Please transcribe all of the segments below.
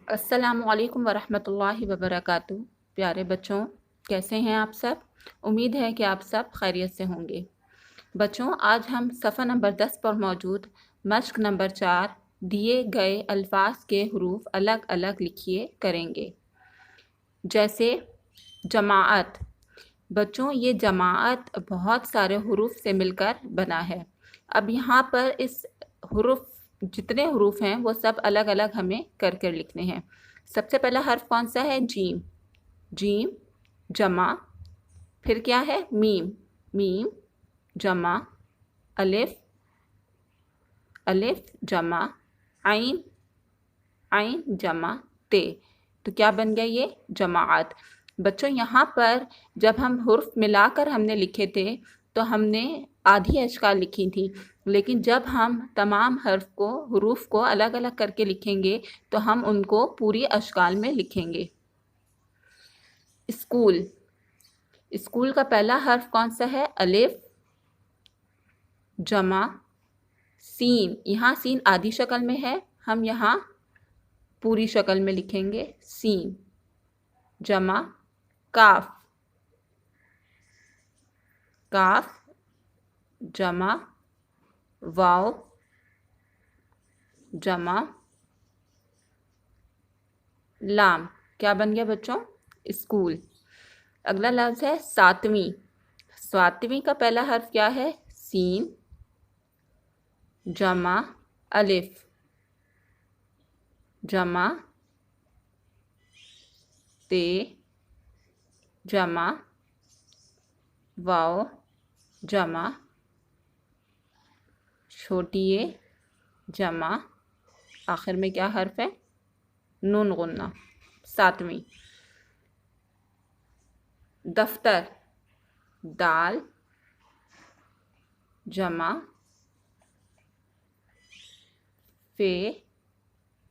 अस्सलाम वालेकुम वरहमतुल्लाहि वबरकातुहू। प्यारे बच्चों, कैसे हैं आप सब? उम्मीद है कि आप सब खैरियत से होंगे। बच्चों, आज हम सफ़ा नंबर 10 पर मौजूद मश्क नंबर 4 दिए गए अल्फाज के हरूफ अलग अलग लिखिए करेंगे। जैसे जमाअत। बच्चों, ये जमाअत बहुत सारे हरूफ से मिलकर बना है। अब यहाँ पर इस हरूफ जितने हरूफ हैं वो सब अलग अलग हमें कर कर लिखने हैं। सबसे पहला हर्फ कौन सा है? जीम। जीम जमा। फिर क्या है? मीम। मीम जमा। अलिफ। अलिफ जमा। आइन। आइन जमा ते। तो क्या बन गया ये? जमाअत। बच्चों, यहाँ पर जब हम हुर्फ मिलाकर हमने लिखे थे तो हमने आधी अशकाल लिखी थी, लेकिन जब हम तमाम हर्फ को हरूफ को अलग अलग करके लिखेंगे तो हम उनको पूरी अशकाल में लिखेंगे। स्कूल। स्कूल का पहला हर्फ कौन सा है? अलिफ जमा सीन। यहाँ सीन आधी शक्ल में है, हम यहाँ पूरी शक्ल में लिखेंगे सीन जमा काफ। काफ जमा वाव जमा लाम। क्या बन गया बच्चों? स्कूल। अगला लफ्ज़ है सातवीं। सातवीं का पहला हर्फ क्या है? सीन जमा अलिफ जमा ते जमा वाव जमा छोटी ए जमा आखिर में क्या हर्फ है? नून गुन्ना। सातवीं। दफ्तर। दाल जमा फे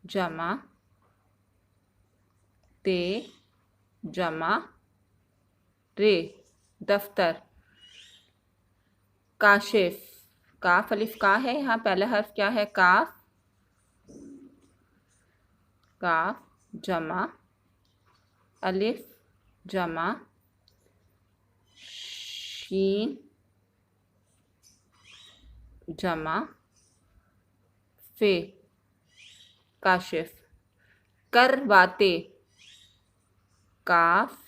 जमा ते जमा रे दफ्तर। काशिफ। काफ अलिफ का है, यहाँ पहला हर्फ क्या है? काफ। काफ जमा अलिफ जमा शीन जमा फे काशिफ। करवाते। काफ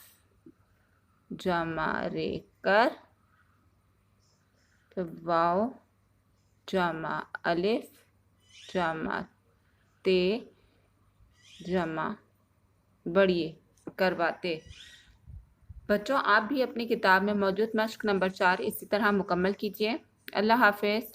जमा रे कर फिर वाव जमा अलिफ जमा ते जमा बढ़िए करवाते। बच्चों, आप भी अपनी किताब में मौजूद मश्क नंबर 4 इसी तरह मुकम्मल कीजिए। अल्लाह हाफिज़।